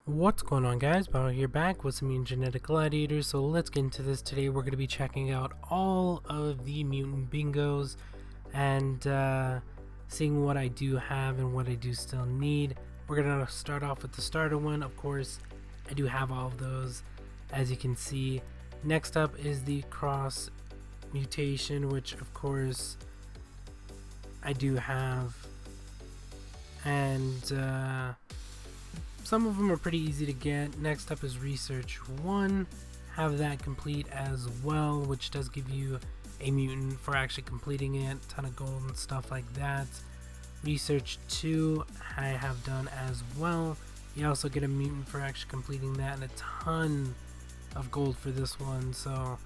What's going on, guys? Bio here, back with some genetic gladiators. So let's get into this. Today we're going to be checking out all of the mutant bingos and seeing what I do have and what I do still need. We're going to start off with the starter one. Of course, I do have all of those, as you can see. Next up is the cross mutation, which of course I do have, and some of them are pretty easy to get. Next up is Research 1. Have that complete as well, which does give you a mutant for actually completing it. Ton of gold and stuff like that. Research 2 I have done as well. You also get a mutant for actually completing that and a ton of gold for this one. So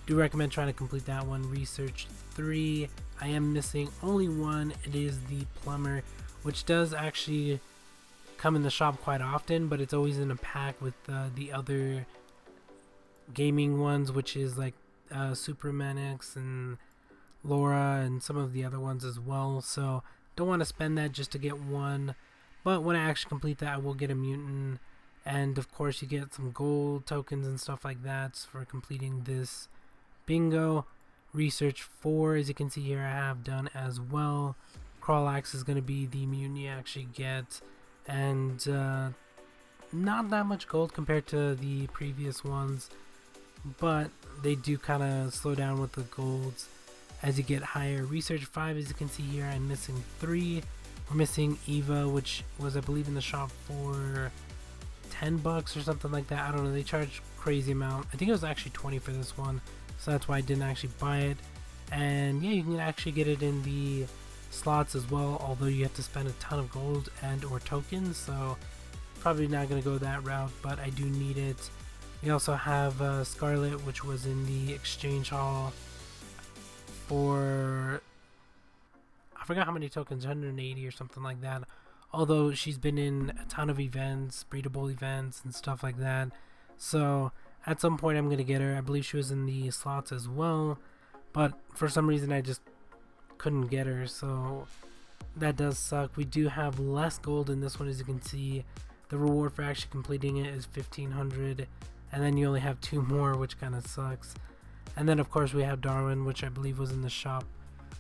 do recommend trying to complete that one. Research 3 I am missing only one. It is the Plumber, which does actually come in the shop quite often, but it's always in a pack with the other gaming ones, which is like Supermanix and Laura and some of the other ones as well. So don't want to spend that just to get one, but when I actually complete that, I will get a mutant, and of course you get some gold tokens and stuff like that for completing this bingo. Research 4, as you can see here, I have done as well. Crawlax is going to be the mutant you actually get, and not that much gold compared to the previous ones, but they do kind of slow down with the golds as you get higher. Research 5, as you can see here, I'm missing 3. We're missing Eva, which was, I believe, in the shop for $10 or something like that. I don't know, they charge crazy amount. I think it was actually 20 for this one, so that's why I didn't actually buy it. And yeah, you can actually get it in the slots as well, although you have to spend a ton of gold and or tokens, so probably not going to go that route, but I do need it. We also have Scarlet, which was in the exchange hall for, I forgot how many tokens, 180 or something like that, although she's been in a ton of events, breedable events and stuff like that, so at some point I'm going to get her. I believe she was in the slots as well, but for some reason I just couldn't get her, so that does suck. We do have less gold in this one, as you can see. The reward for actually completing it is 1500, and then you only have 2 more, which kind of sucks. And then of course we have Darwin, which I believe was in the shop.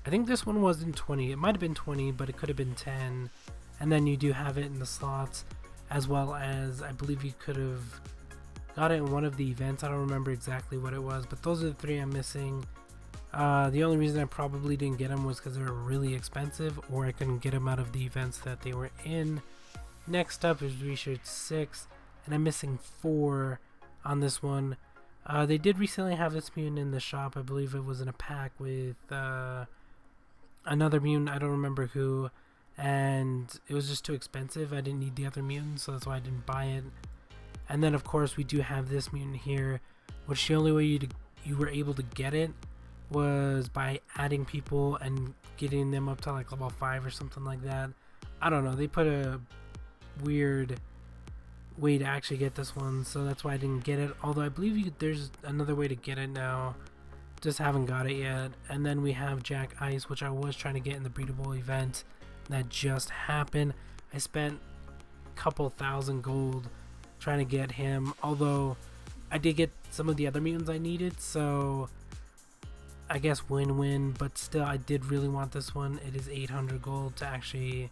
I think this one wasn't 20, it might have been 20, but it could have been 10. And then you do have it in the slots, as well as I believe you could have got it in one of the events. I don't remember exactly what it was, but those are the 3 I'm missing. The only reason I probably didn't get them was because they were really expensive, or I couldn't get them out of the events that they were in. Next up is Research 6, and I'm missing 4 on this one. They did recently have this mutant in the shop. I believe it was in a pack with another mutant, I don't remember who, and it was just too expensive. I didn't need the other mutant, so that's why I didn't buy it. And then of course we do have this mutant here, which the only way you were able to get it was by adding people and getting them up to like level 5 or something like that. I don't know, they put a weird way to actually get this one, so that's why I didn't get it, although I believe there's another way to get it now, just haven't got it yet. And then we have Jack Ice, which I was trying to get in the breedable event that just happened. I spent a couple thousand gold trying to get him, although I did get some of the other mutants I needed, so I guess win-win, but still I did really want this one. It is 800 gold to actually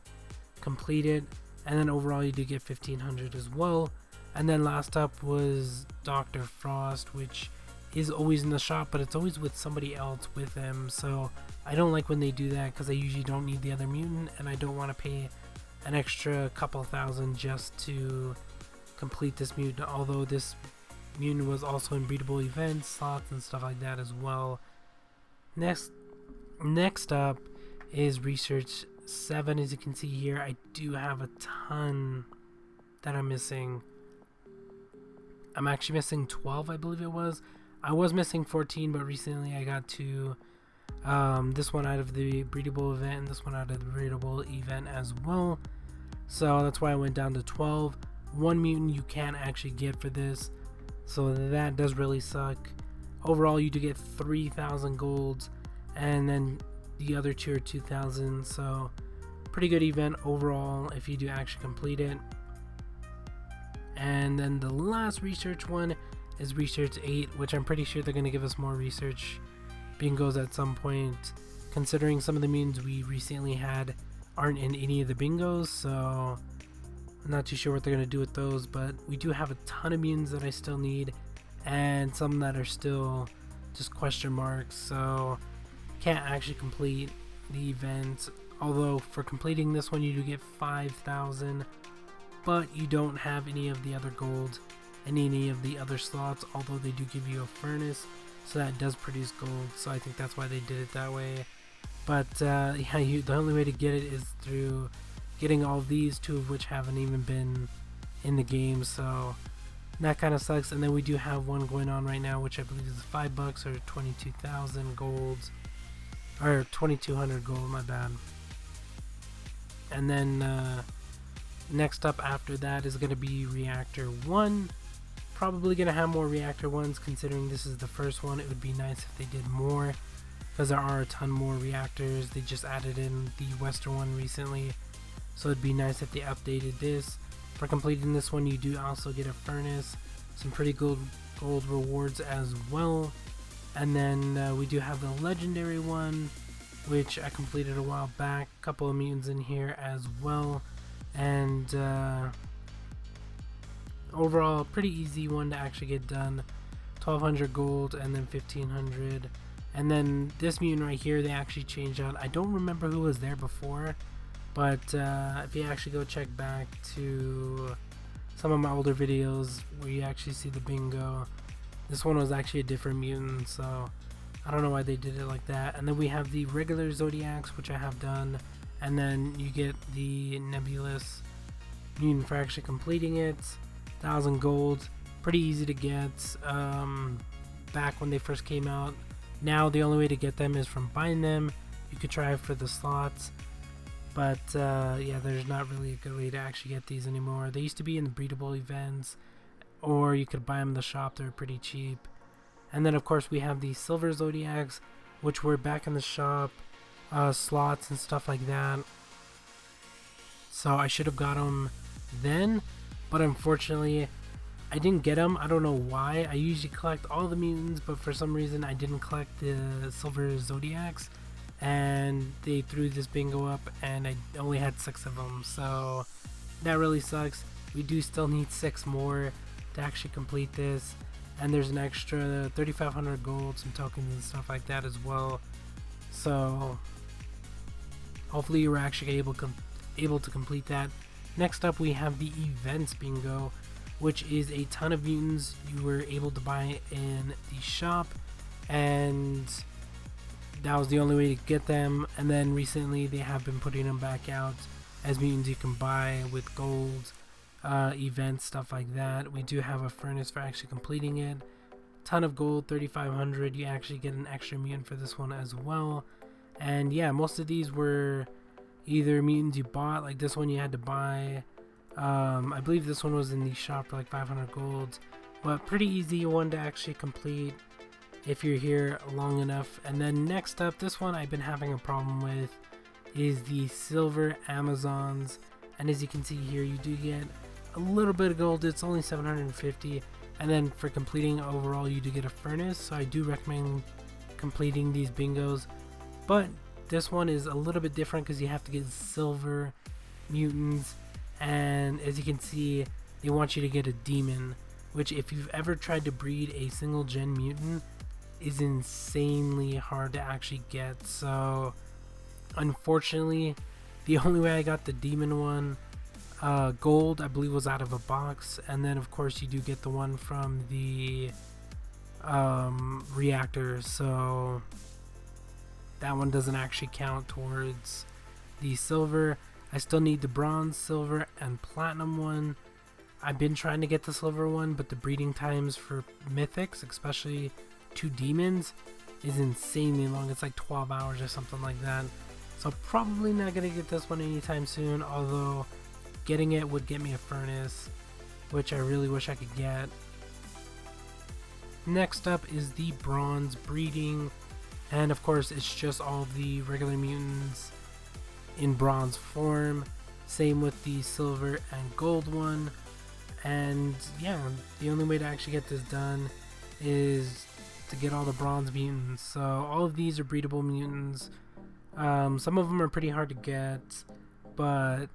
complete it, and then overall you do get 1500 as well. And then last up was Dr. Frost, which is always in the shop, but it's always with somebody else with them, so I don't like when they do that because I usually don't need the other mutant, and I don't want to pay an extra couple thousand just to complete this mutant, although this mutant was also in breedable events, slots and stuff like that as well. Next up is Research 7. As you can see here, I do have a ton that I'm missing. I'm actually missing 12, I believe it was. I was missing 14, but recently I got to this one out of the breedable event and this one out of the breedable event as well. So that's why I went down to 12. One mutant you can actually get for this, so that does really suck. Overall you do get 3,000 golds, and then the other 2 are 2,000, so pretty good event overall if you do actually complete it. And then the last research one is research 8, which I'm pretty sure they're going to give us more research bingos at some point, considering some of the mutants we recently had aren't in any of the bingos, so I'm not too sure what they're going to do with those. But we do have a ton of mutants that I still need, and some that are still just question marks, so can't actually complete the event. Although for completing this one you do get 5,000, but you don't have any of the other gold and any of the other slots, although they do give you a furnace, so that does produce gold, so I think that's why they did it that way. But yeah, the only way to get it is through getting all of these, 2 of which haven't even been in the game, so that kind of sucks. And then we do have one going on right now, which I believe is $5 or 22,000 gold, or 2,200 gold, my bad. And then next up after that is going to be Reactor 1. Probably going to have more Reactor 1s, considering this is the first one. It would be nice if they did more, because there are a ton more reactors. They just added in the Western one recently, so it'd be nice if they updated this. For completing this one you do also get a furnace, some pretty gold rewards as well. And then we do have the legendary one, which I completed a while back. A couple of mutants in here as well, and overall pretty easy one to actually get done. 1,200 gold and then 1,500. And then this mutant right here, they actually changed out. I don't remember who was there before, but if you actually go check back to some of my older videos where you actually see the bingo, this one was actually a different mutant, so I don't know why they did it like that. And then we have the regular Zodiacs, which I have done, and then you get the nebulous mutant for actually completing it. 1,000 gold, pretty easy to get back when they first came out. Now the only way to get them is from buying them. You could try for the slots, but yeah, there's not really a good way to actually get these anymore. They used to be in the breedable events, or you could buy them in the shop. They're pretty cheap. And then of course we have the silver Zodiacs, which were back in the shop, slots and stuff like that. So I should have got them then, but unfortunately I didn't get them. I don't know why. I usually collect all the mutants, but for some reason I didn't collect the silver Zodiacs, and they threw this bingo up and I only had 6 of them, so that really sucks. We do still need 6 more to actually complete this, and there's an extra 3,500 gold, some tokens and stuff like that as well. So hopefully you were actually able to complete that. Next up we have the events bingo, which is a ton of mutants you were able to buy in the shop, and that was the only way to get them. And then recently they have been putting them back out as mutants you can buy with gold, events, stuff like that. We do have a furnace for actually completing it. Ton of gold, 3,500. You actually get an extra mutant for this one as well. And yeah, most of these were either mutants you bought, like this one you had to buy. I believe this one was in the shop for like 500 gold, but pretty easy one to actually complete if you're here long enough. And then next up, this one I've been having a problem with, is the silver Amazons. And as you can see here, you do get a little bit of gold. It's only 750, and then for completing overall you do get a furnace, so I do recommend completing these bingos. But this one is a little bit different because you have to get silver mutants, and as you can see they want you to get a demon, which if you've ever tried to breed a single gen mutant is insanely hard to actually get. So unfortunately the only way I got the demon one, gold, I believe was out of a box, and then of course you do get the one from the reactor, so that one doesn't actually count towards the silver. I still need the bronze, silver, and platinum one. I've been trying to get the silver one, but the breeding times for mythics, especially 2 demons, is insanely long. It's like 12 hours or something like that. So probably not gonna get this one anytime soon, although getting it would get me a furnace, which I really wish I could get. Next up is the bronze breeding, and of course it's just all the regular mutants in bronze form. Same with the silver and gold one. And yeah, the only way to actually get this done is to get all the bronze mutants. So all of these are breedable mutants. Some of them are pretty hard to get, but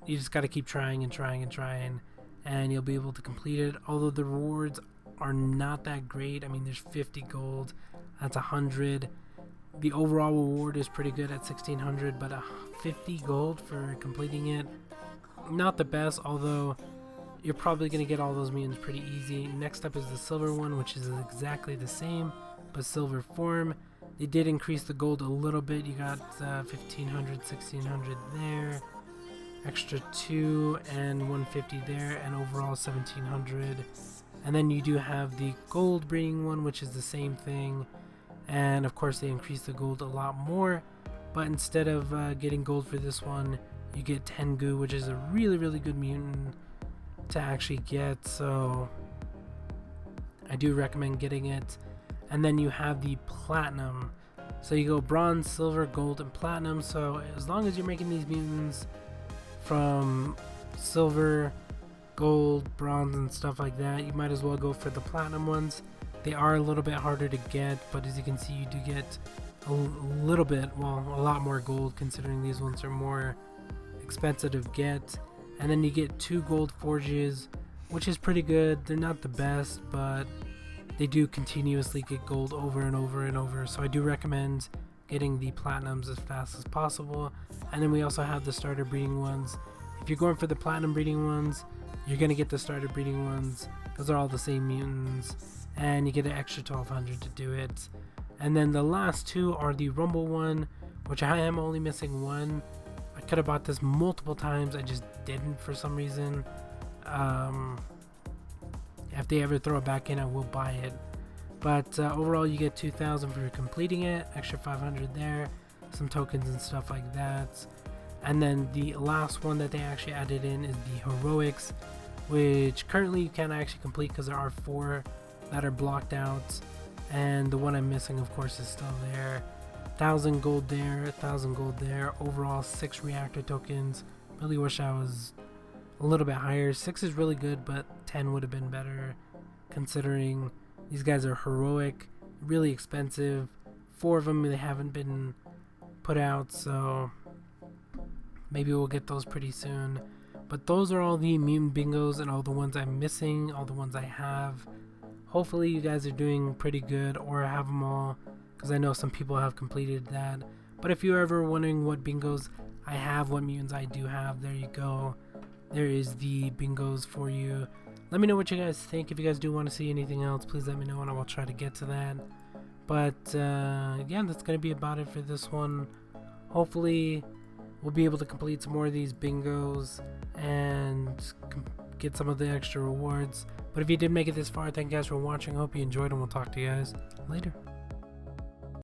you just got to keep trying and trying and trying, and you'll be able to complete it. Although the rewards are not that great. I mean, there's 50 gold, that's 100. The overall reward is pretty good at 1600, but 50 gold for completing it, not the best, although you're probably going to get all those mutants pretty easy. Next up is the silver one, which is exactly the same, but silver form. They did increase the gold a little bit. You got 1500, 1600 there, extra 2 and 150 there, and overall 1700. And then you do have the gold breeding one, which is the same thing, and of course they increased the gold a lot more, but instead of getting gold for this one, you get Tengu, which is a really good mutant to actually get, so I do recommend getting it. And then you have the platinum, so you go bronze, silver, gold, and platinum. So as long as you're making these mutants from silver, gold, bronze, and stuff like that, you might as well go for the platinum ones. They are a little bit harder to get, but as you can see, you do get a little bit, well, a lot more gold, considering these ones are more expensive to get. And then you get 2 gold forges, which is pretty good. They're not the best, but they do continuously get gold over and over and over, so I do recommend getting the platinums as fast as possible. And then we also have the starter breeding ones. If you're going for the platinum breeding ones, you're going to get the starter breeding ones because they're all the same mutants, and you get an extra 1200 to do it. And then the last 2 are the rumble one, which I am only missing 1. I could have bought this multiple times, I just didn't for some reason. If they ever throw it back in, I will buy it. But overall, you get 2,000 for completing it, extra 500 there, some tokens and stuff like that. And then the last one that they actually added in is the heroics, which currently you can't actually complete because there are 4 that are blocked out, and the one I'm missing, of course, is still there. 1,000 gold there, 1,000 gold there. Overall, 6 reactor tokens. Really wish I was a little bit higher. 6 is really good, but 10 would have been better, considering these guys are heroic, really expensive. 4 of them, they haven't been put out, so maybe we'll get those pretty soon. But those are all the mutant bingos and all the ones I'm missing, all the ones I have. Hopefully you guys are doing pretty good or have them all, because I know some people have completed that. But if you're ever wondering what bingos I have, what mutants I do have, there you go. There is the bingos for you. Let me know what you guys think. If you guys do want to see anything else, please let me know and I will try to get to that. But yeah, that's going to be about it for this one. Hopefully we'll be able to complete some more of these bingos and get some of the extra rewards. But if you did make it this far, thank you guys for watching. I hope you enjoyed, and we'll talk to you guys later.